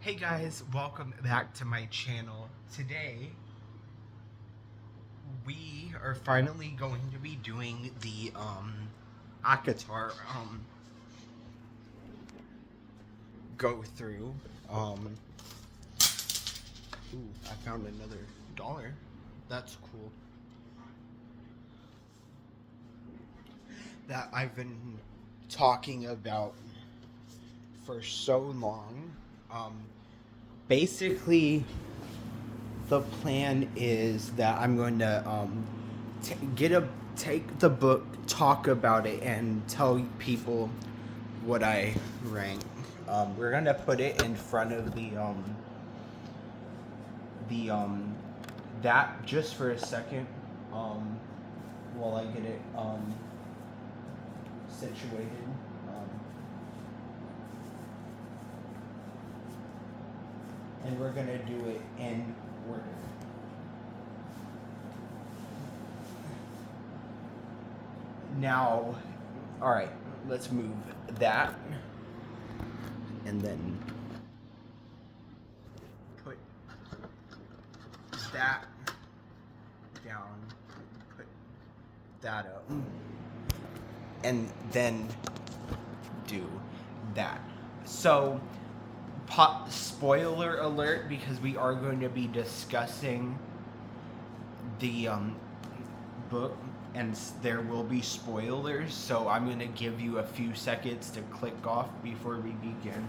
Hey guys, welcome back to my channel. Today, we are finally going to be doing the ACOTAR go through. Ooh, I found another dollar. That's cool. That I've been talking about for so long. Basically, the plan is that I'm going to take the book, talk about it, and tell people what I rank. We're gonna put it in front of the that just for a second, um, while I get it situated. Um, and we're gonna do it in order. Now, all right, let's move that, and then put that down, put that up, and then do that. So, spoiler alert, because we are going to be discussing the book, and there will be spoilers, so I'm going to give you a few seconds to click off before we begin.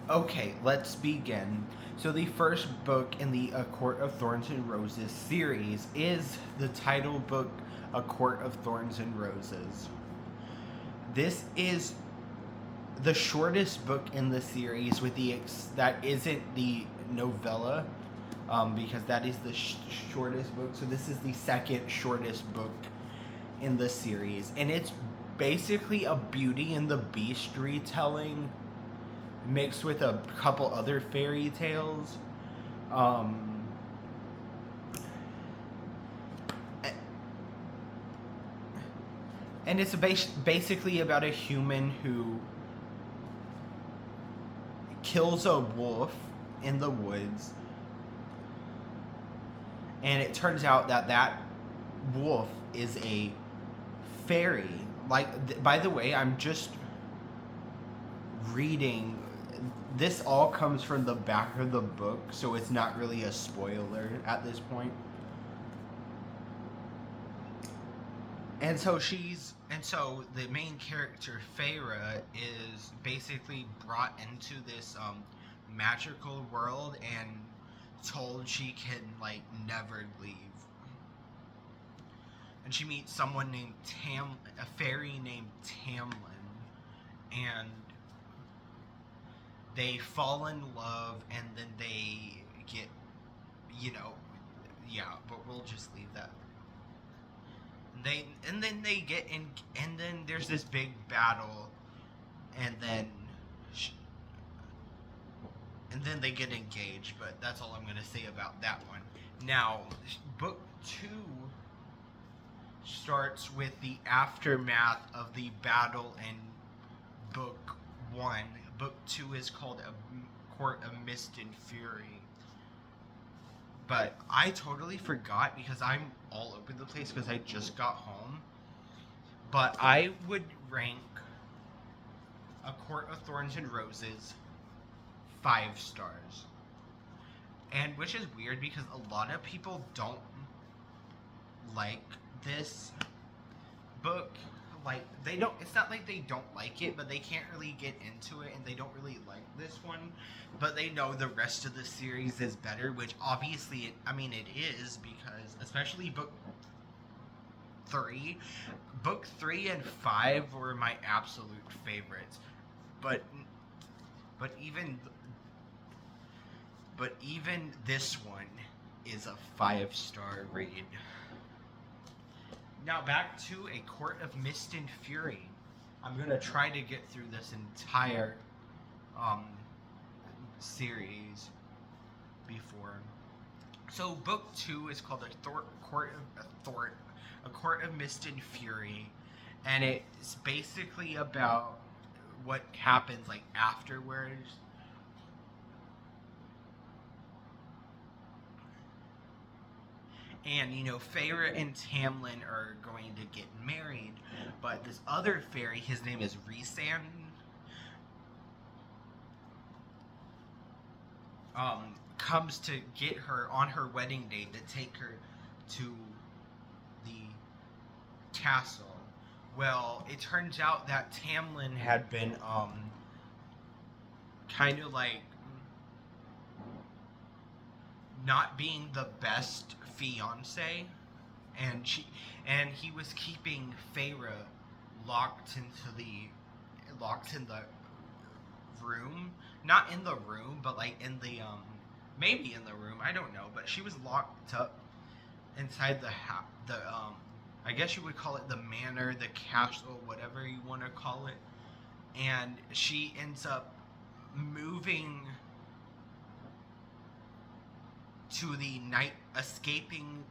Okay, let's begin. So the first book in the A Court of Thorns and Roses series is the title book, A Court of Thorns and Roses. This is the shortest book in the series, with that isn't the novella, because that is the shortest book. So this is the second shortest book in the series, and it's basically a Beauty and the Beast retelling mixed with a couple other fairy tales. And it's basically about a human who kills a wolf in the woods, and it turns out that that wolf is a fairy. By the way, I'm just reading. This all comes from the back of the book, so it's not really a spoiler at this point. And so the main character, Feyre, is basically brought into this magical world and told she can never leave. And she meets someone named a fairy named Tamlin, and they fall in love, and then they get, yeah, but we'll just leave that. And then they get in, and then there's this big battle, and then they get engaged. But that's all I'm gonna say about that one. Now, book 2 starts with the aftermath of the battle in book 1. Book 2 is called A Court of Mist and Fury. But I totally forgot, because I'm all over the place because I just got home. But I would rank A Court of Thorns and Roses 5 stars. And which is weird, because a lot of people don't like this book. They don't, it's not like they don't like it, but they can't really get into it, and they don't really like this one, but they know the rest of the series is better, which obviously it is, because especially book 3 and 5 were my absolute favorites, but even this one is a 5-star read. Now back to A Court of Mist and Fury. I'm gonna try to get through this entire series before So book 2 is called a Court of Mist and Fury, and it's basically about what happens like afterwards. And Feyre and Tamlin are going to get married, but this other fairy, his name is Rhysand, comes to get her on her wedding day to take her to the castle. Well, it turns out that Tamlin had been kind of like not being the best fiance, and he was keeping Feyre locked in the room, not in the room, but like in the maybe in the room, I don't know, but she was locked up inside the I guess you would call it the manor, the castle, whatever you want to call it, and she ends up moving to the night, escaping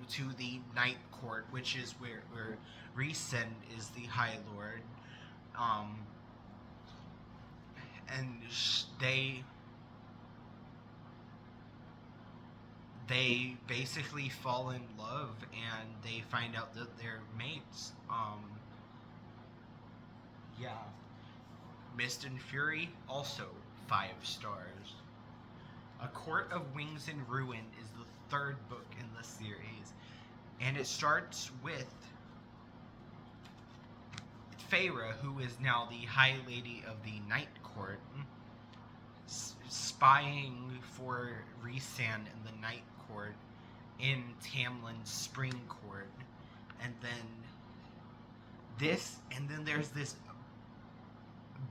to the night court, which is where Rhysand is the High Lord, um, and they basically fall in love, and they find out that they're mates. Yeah, Mist and Fury, also 5 stars. A Court of Wings and Ruin is the third book in the series, and it starts with Feyre, who is now the High Lady of the Night Court, spying for Rhysand in the Night Court in Tamlin's Spring Court, and then there's this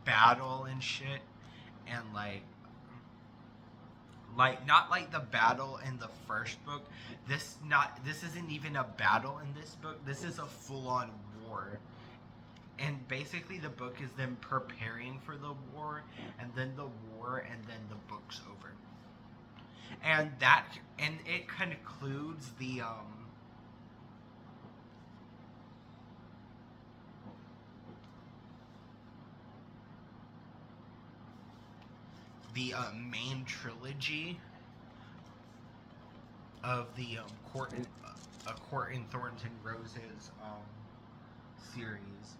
battle and shit, and like not like the battle in the first book. This isn't even a battle in this book. This is a full-on war. And basically the book is them preparing for the war, and then the war, and then the book's over. And it concludes the main trilogy of the A Court in Thorns and Roses series,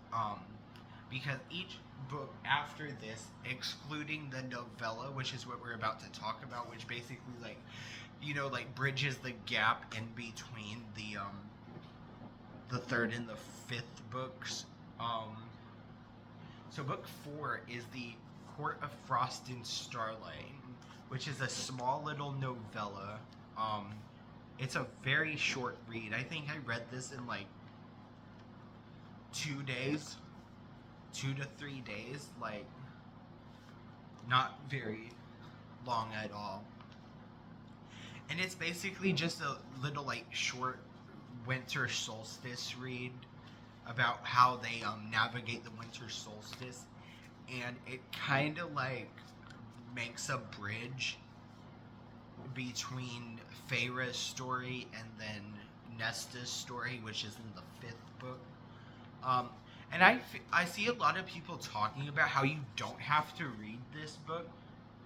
because each book after this, excluding the novella, which is what we're about to talk about, which basically like bridges the gap in between the third and the fifth books. So book 4 is the Court of Frost and Starlight, which is a small little novella. It's a very short read. I think I read this in like 2 days, 2 to 3 days, like not very long at all. And it's basically just a little like short winter solstice read about how they navigate the winter solstice, and it kind of like makes a bridge between Feyre's story and then Nesta's story, which is in the 5th book. And I see a lot of people talking about how you don't have to read this book,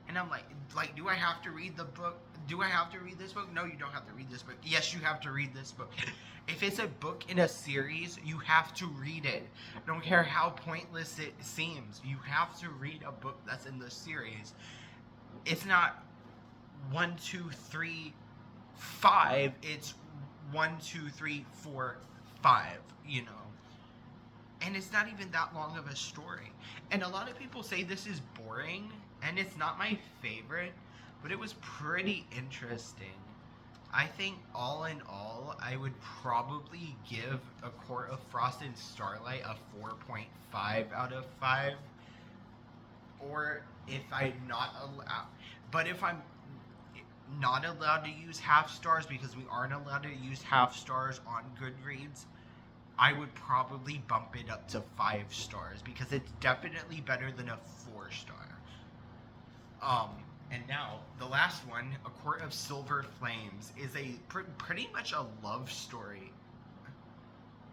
and I'm like, do I have to read the book? Do I have to read this book? No, you don't have to read this book. Yes, you have to read this book. If it's a book in a series, you have to read it. I don't care how pointless it seems. You have to read a book that's in the series. It's not 1, 2, 3, 5. It's 1, 2, 3, 4, 5. And it's not even that long of a story. And a lot of people say this is boring, and it's not my favorite, but it was pretty interesting. I think all in all, I would probably give A Court of Frost and Starlight a 4.5 out of 5. Or if I'm not allowed, but if I'm not allowed to use half stars, because we aren't allowed to use half stars on Goodreads, I would probably bump it up to 5 stars, because it's definitely better than a 4-star. And now, the last one, A Court of Silver Flames, is a pretty much a love story.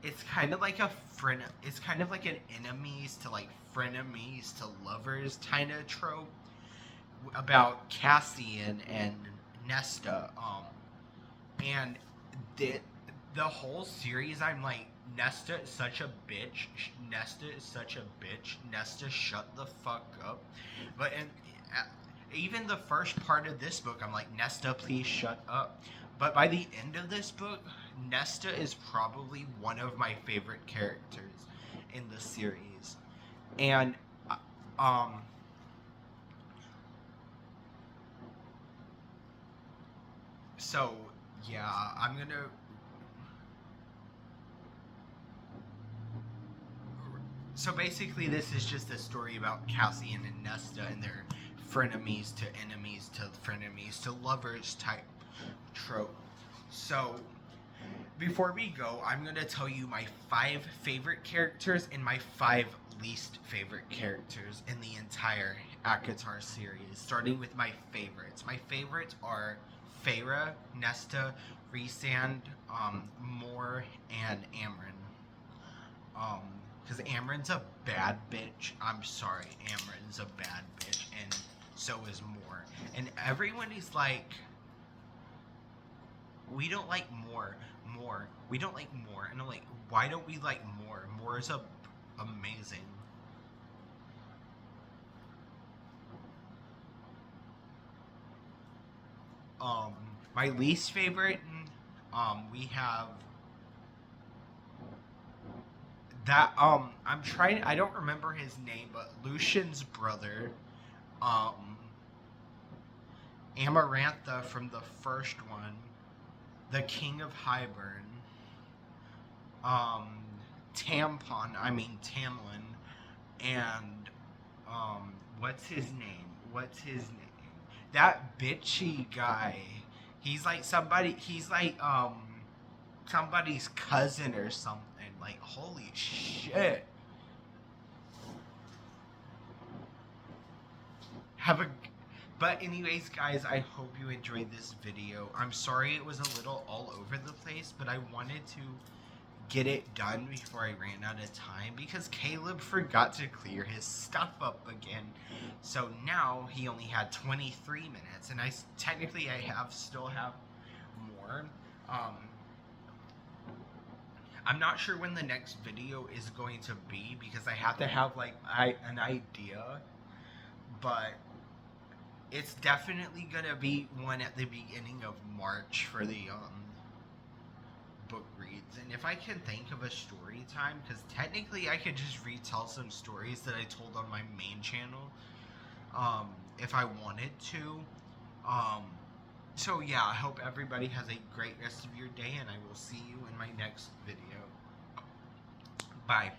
It's kind of like a friend. It's kind of like an enemies to like frenemies to lovers kind of trope about Cassian and Nesta. And the whole series, I'm like, Nesta is such a bitch. Nesta is such a bitch. Nesta, shut the fuck up. But even the first part of this book, I'm like, Nesta, please shut up. But by the end of this book, Nesta is probably one of my favorite characters in the series. And um so yeah, I'm gonna so basically this is just a story about Cassian and Nesta and their frenemies to enemies to frenemies to lovers type trope. So before we go, I'm going to tell you my 5 favorite characters and my 5 least favorite characters in the entire ACOTAR series, starting with my favorites. My favorites are Feyre, Nesta, Rhysand, Mor, and Amryn. Because Amryn's a bad bitch. I'm sorry, Amryn's a bad bitch, and so is Mor. And everyone is like, we don't like Mor. We don't like Mor. And I'm like, why don't we like Mor? Mor is amazing. My least favorite, we have that, I don't remember his name, but Lucian's brother, Amarantha from the first one, the King of Hybern, um, Tamlin, and, what's his name? That bitchy guy. He's like somebody's cousin or something. Like, holy shit. Have a But anyways, guys, I hope you enjoyed this video. I'm sorry it was a little all over the place, but I wanted to get it done before I ran out of time because Caleb forgot to clear his stuff up again. So now he only had 23 minutes, and technically I still have more. I'm not sure when the next video is going to be because I have to have like an idea, but it's definitely gonna be one at the beginning of March for the book reads. And if I can think of a story time, because technically I could just retell some stories that I told on my main channel, if I wanted to. So yeah, I hope everybody has a great rest of your day, and I will see you in my next video. Bye.